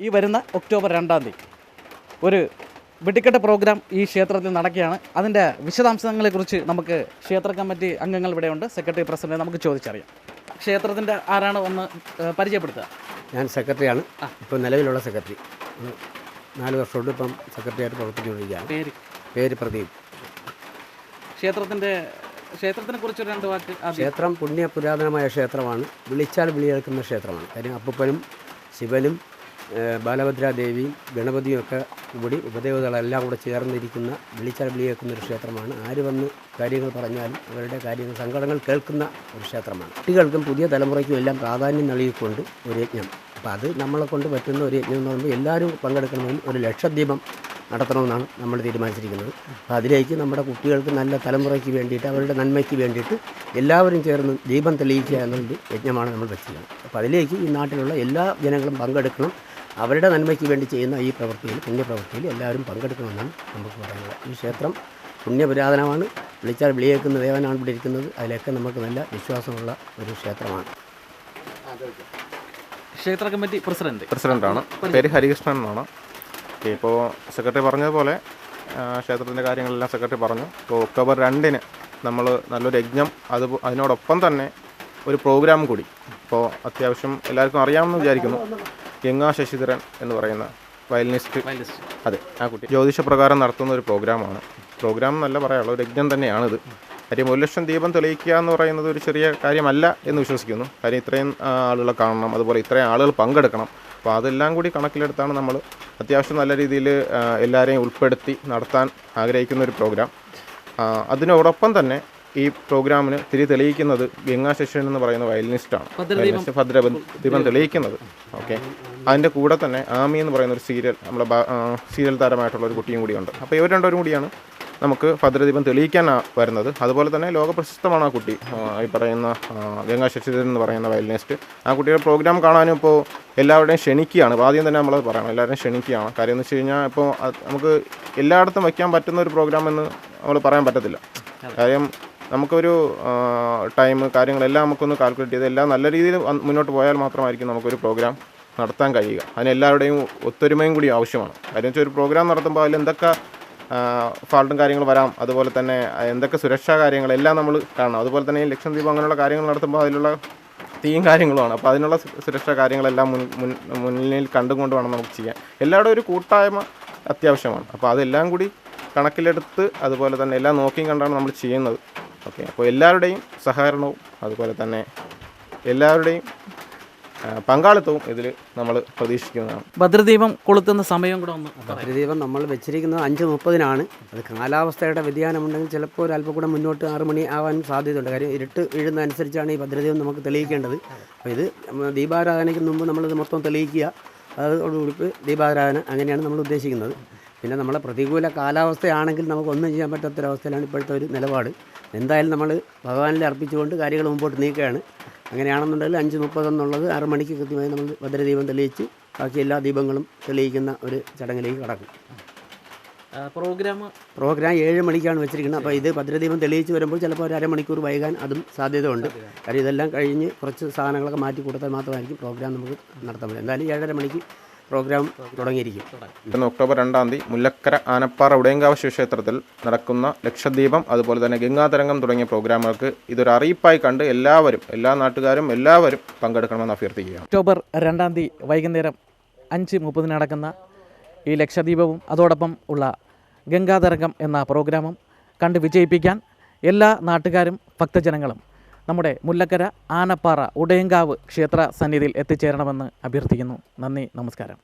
ഈ വരുന്ന ഒക്ടോബർ 2 ഒരു വെടിക്കെട്ട് പ്രോഗ്രാം ഈ ക്ഷേത്രത്തിൽ നടക്കുകയാണ്. അതിൻ്റെ വിശദാംശങ്ങളെക്കുറിച്ച് നമുക്ക് ക്ഷേത്ര കമ്മിറ്റി അംഗങ്ങൾ ഇവിടെയുണ്ട്. സെക്രട്ടറി പ്രസിഡന്റ് നമുക്ക് ചോദിച്ചറിയാം. ക്ഷേത്രത്തിൻ്റെ ആരാണ് ഒന്ന് പരിചയപ്പെടുത്തുക? ഞാൻ സെക്രട്ടറിയാണ്. ഇപ്പോൾ നിലവിലുള്ള സെക്രട്ടറി. 4 വർഷമായിട്ട് ഇപ്പം സെക്രട്ടറിയായിട്ട് പ്രവർത്തിച്ചുകൊണ്ടിരിക്കുകയാണ്. പേര് പ്രദീപ്. ക്ഷേത്രത്തിനെ കുറിച്ച് 2 വാക്ക്. ക്ഷേത്രം പുരാതനമായ ക്ഷേത്രമാണ്. വിളിച്ചാൽ വിളിയേൽക്കുന്ന ക്ഷേത്രമാണ്. കാര്യം അപ്പൂപ്പനും ശിവനും ബാലഭദ്രാദേവിയും ഗണപതിയും ഒക്കെ കൂടി ഉപദേവതകളെല്ലാം കൂടെ ചേർന്നിരിക്കുന്ന വിളിച്ചാൽ വിളിയേൽക്കുന്ന ഒരു ക്ഷേത്രമാണ്. ആര് വന്ന് കാര്യങ്ങൾ പറഞ്ഞാലും അവരുടെ കാര്യങ്ങൾ സങ്കടങ്ങൾ കേൾക്കുന്ന ഒരു ക്ഷേത്രമാണ്. കുട്ടികൾക്കും പുതിയ തലമുറയ്ക്കും എല്ലാം പ്രാധാന്യം നൽകിക്കൊണ്ട് ഒരു യജ്ഞം. അപ്പോൾ അത് നമ്മളെ കൊണ്ട് പറ്റുന്ന ഒരു യജ്ഞം എന്ന് പറയുമ്പോൾ എല്ലാവരും പങ്കെടുക്കണമെങ്കിൽ ഒരു ലക്ഷദ്വീപം നടത്തണമെന്നാണ് നമ്മൾ തീരുമാനിച്ചിരിക്കുന്നത്. അപ്പോൾ അതിലേക്ക് നമ്മുടെ കുട്ടികൾക്ക് നല്ല തലമുറയ്ക്ക് വേണ്ടിയിട്ട് അവരുടെ നന്മയ്ക്ക് വേണ്ടിയിട്ട് എല്ലാവരും ചേർന്ന് ദീപം തെളിയിക്കുക എന്നൊരു യജ്ഞമാണ് നമ്മൾ വെച്ചിരിക്കുന്നത്. അപ്പോൾ അതിലേക്ക് ഈ നാട്ടിലുള്ള എല്ലാ ജനങ്ങളും പങ്കെടുക്കണം. അവരുടെ നന്മയ്ക്ക് വേണ്ടി ചെയ്യുന്ന ഈ പ്രവൃത്തിയിൽ പുണ്യപ്രവൃത്തിയിൽ എല്ലാവരും പങ്കെടുക്കണമെന്നാണ് നമുക്ക് പറയുന്നത്. ഈ ക്ഷേത്രം പുണ്യപുരാതനമാണ്. വിളിച്ചാൽ വിളിയേക്കുന്ന ദേവനാണ് ഇവിടെ ഇരിക്കുന്നത്. അതിലൊക്കെ നമുക്ക് നല്ല വിശ്വാസമുള്ള ഒരു ക്ഷേത്രമാണ്. ക്ഷേത്ര കമ്മിറ്റി പ്രസിഡന്റാണ്. പേര് ഹരികൃഷ്ണൻ എന്നാണ്. ഇപ്പോൾ സെക്രട്ടറി പറഞ്ഞതുപോലെ ക്ഷേത്രത്തിൻ്റെ കാര്യങ്ങളെല്ലാം സെക്രട്ടറി പറഞ്ഞു. ഇപ്പോൾ ഒക്ടോബർ 2 നമ്മൾ നല്ലൊരു യജ്ഞം, അതിനോടൊപ്പം തന്നെ ഒരു പ്രോഗ്രാം കൂടി. ഇപ്പോൾ അത്യാവശ്യം എല്ലാവർക്കും അറിയാമെന്ന് വിചാരിക്കുന്നു. ഗംഗാ ശശിധരൻ എന്ന് പറയുന്ന വയലിനിസ്റ്റ്, അതെ, ആ കുട്ടി ജ്യോതിഷപ്രകാരം നടത്തുന്ന ഒരു പ്രോഗ്രാമാണ്. പ്രോഗ്രാം എന്നല്ല പറയാനുള്ളത്, ഒരു യജ്ഞം തന്നെയാണിത്. കാര്യം 1 ലക്ഷം ദീപം തെളിയിക്കുക എന്ന് പറയുന്നത് ഒരു ചെറിയ കാര്യമല്ല എന്ന് വിശ്വസിക്കുന്നു. കാര്യം ഇത്രയും ആളുകളെ കാണണം, അതുപോലെ ഇത്രയും ആളുകൾ പങ്കെടുക്കണം. അപ്പോൾ അതെല്ലാം കൂടി കണക്കിലെടുത്താണ് നമ്മൾ അത്യാവശ്യം നല്ല രീതിയിൽ എല്ലാവരെയും ഉൾപ്പെടുത്തി നടത്താൻ ആഗ്രഹിക്കുന്ന ഒരു പ്രോഗ്രാം. അതിനോടൊപ്പം തന്നെ ഈ പ്രോഗ്രാമിന് തെളിയിക്കുന്നത് ഗംഗാ ശശിധരൻ എന്ന് പറയുന്ന വയലിനിസ്റ്റാണ്. ഭദ്രദീപം തെളിയിക്കുന്നത്. ഓക്കെ, അതിൻ്റെ കൂടെ തന്നെ ആമി എന്ന് പറയുന്ന ഒരു നമ്മുടെ സീരിയൽ താരമായിട്ടുള്ള ഒരു കുട്ടിയും കൂടിയുണ്ട്. അപ്പോൾ ഇവർ രണ്ടുപേരും കൂടിയാണ് നമുക്ക് ഭദ്രദീപം തെളിയിക്കാൻ വരുന്നത്. അതുപോലെ തന്നെ ലോകപ്രശസ്തമാണ് ആ കുട്ടി, ഈ പറയുന്ന ഗംഗാ ശശിധരൻ എന്ന് പറയുന്ന വയലിനിസ്റ്റ്. ആ കുട്ടിയുടെ പ്രോഗ്രാം കാണാനും ഇപ്പോൾ എല്ലാവരുടെയും ക്ഷണിക്കുകയാണ്. അപ്പോൾ ആദ്യം തന്നെ നമ്മളത് പറയണം, എല്ലാവരുടെയും ക്ഷണിക്കുകയാണ്. കാര്യം എന്ന് വെച്ച് കഴിഞ്ഞാൽ ഇപ്പോൾ നമുക്ക് എല്ലായിടത്തും വയ്ക്കാൻ പറ്റുന്ന ഒരു പ്രോഗ്രാം എന്ന് നമ്മൾ പറയാൻ പറ്റത്തില്ല. കാര്യം നമുക്കൊരു ടൈം കാര്യങ്ങളെല്ലാം നമുക്കൊന്ന് കാൽക്കുലേറ്റ് ചെയ്ത് എല്ലാം നല്ല രീതിയിൽ മുന്നോട്ട് പോയാൽ മാത്രമായിരിക്കും നമുക്കൊരു പ്രോഗ്രാം നടത്താൻ കഴിയുക. അതിന് എല്ലാവരുടെയും ഒത്തൊരുമയും കൂടി ആവശ്യമാണ്. കാര്യം വെച്ചാൽ ഒരു പ്രോഗ്രാം നടത്തുമ്പോൾ അതിൽ എന്തൊക്കെ ഫാൾട്ടും കാര്യങ്ങൾ വരാം, അതുപോലെ തന്നെ എന്തൊക്കെ സുരക്ഷാ കാര്യങ്ങളെല്ലാം നമ്മൾ കാണണം. അതുപോലെ തന്നെ ഈ ലക്ഷദ്വീപ് അങ്ങനെയുള്ള കാര്യങ്ങൾ നടത്തുമ്പോൾ അതിലുള്ള തീയും കാര്യങ്ങളുമാണ്. അപ്പോൾ അതിനുള്ള സുരക്ഷാ കാര്യങ്ങളെല്ലാം മുന്നിൽ കണ്ടുകൊണ്ട് വേണം നമുക്ക് ചെയ്യാൻ. എല്ലാവരുടെയും ഒരു കൂട്ടായ്മ അത്യാവശ്യമാണ്. അപ്പോൾ അതെല്ലാം കൂടി കണക്കിലെടുത്ത് അതുപോലെ തന്നെ എല്ലാം നോക്കിയും കണ്ടാണ് നമ്മൾ ചെയ്യുന്നത്. ഓക്കെ, അപ്പോൾ എല്ലാവരുടെയും സഹകരണവും അതുപോലെ തന്നെ എല്ലാവരുടെയും പങ്കാളിത്തവും ഇതിൽ നമ്മൾ പ്രതീക്ഷിക്കുന്നതാണ്. ഭദ്രദീപം കൊളുത്തുന്ന സമയം കൂടെ ഒന്ന്. ഭദ്രദീപം നമ്മൾ വെച്ചിരിക്കുന്നത് 5:30-നാണ്. അത് കാലാവസ്ഥയുടെ വ്യതിയാനമുണ്ടെങ്കിൽ ചിലപ്പോൾ ഒരു അല്പം കൂടെ മുന്നോട്ട് 6 മണി ആവാൻ സാധ്യതയുണ്ട്. കാര്യം ഇരുട്ട് വീഴുന്ന അനുസരിച്ചാണ് ഈ ഭദ്രദീപം നമുക്ക് തെളിയിക്കേണ്ടത്. അപ്പോൾ ഇത് ദീപാരാധനയ്ക്ക് മുമ്പ് നമ്മളിത് മൊത്തം തെളിയിക്കുക, അതോടുകൂടി ദീപാരാധന, അങ്ങനെയാണ് നമ്മൾ ഉദ്ദേശിക്കുന്നത്. പിന്നെ നമ്മളെ പ്രതികൂല കാലാവസ്ഥയാണെങ്കിൽ നമുക്കൊന്നും ചെയ്യാൻ പറ്റാത്തൊരവസ്ഥയിലാണ് ഇപ്പോഴത്തെ ഒരു നിലപാട്. എന്തായാലും നമ്മൾ ഭഗവാനിൽ അർപ്പിച്ചുകൊണ്ട് കാര്യങ്ങൾ മുമ്പോട്ട് നീക്കുകയാണ്. അങ്ങനെയാണെന്നുണ്ടെങ്കിൽ 5:30 എന്നുള്ളത് 6 മണിക്ക് കൃത്യമായി നമ്മൾ ഭദ്രദീപം തെളിയിച്ച് ബാക്കി എല്ലാ ദീപങ്ങളും തെളിയിക്കുന്ന ഒരു ചടങ്ങിലേക്ക് കടക്കും. പ്രോഗ്രാം 7 മണിക്കാണ് വെച്ചിരിക്കുന്നത്. അപ്പോൾ ഇത് ഭദ്രദീപം തെളിയിച്ച് വരുമ്പോൾ ചിലപ്പോൾ ഒരു അരമണിക്കൂർ വൈകാൻ അതും സാധ്യതയുണ്ട്. കാര്യം ഇതെല്ലാം കഴിഞ്ഞ് കുറച്ച് സാധനങ്ങളൊക്കെ മാറ്റി കൊടുത്താൽ മാത്രമായിരിക്കും പ്രോഗ്രാം നമുക്ക് നടത്താൻ പറ്റും. എന്തായാലും 7:30 മണിക്ക് പ്രോഗ്രാം തുടങ്ങിയിരിക്കും. ഒക്ടോബർ 2 മുല്ലക്കര ആനപ്പാറ ഉടയങ്കാവ് ശിവക്ഷേത്രത്തിൽ നടക്കുന്ന ലക്ഷദ്വീപം അതുപോലെ തന്നെ ഗംഗാതരംഗം തുടങ്ങിയ പ്രോഗ്രാമുകൾക്ക് ഇതൊരു അറിയിപ്പായി കണ്ട് എല്ലാ നാട്ടുകാരും എല്ലാവരും പങ്കെടുക്കണമെന്ന് അഭ്യർത്ഥിക്കുകയാണ്. ഒക്ടോബർ 2 വൈകുന്നേരം 5:30 നടക്കുന്ന ഈ ലക്ഷദ്വീപവും അതോടൊപ്പം ഉള്ള ഗംഗാതരംഗം എന്ന പ്രോഗ്രാമും കണ്ട് വിജയിപ്പിക്കാൻ എല്ലാ നാട്ടുകാരും ഭക്തജനങ്ങളും നമ്മുടെ മുല്ലക്കര ആനപ്പാറ ഉടയങ്കാവ് ക്ഷേത്ര സന്നിധിയിൽ എത്തിച്ചേരണമെന്ന് അഭ്യർത്ഥിക്കുന്നു. നന്ദി, നമസ്കാരം.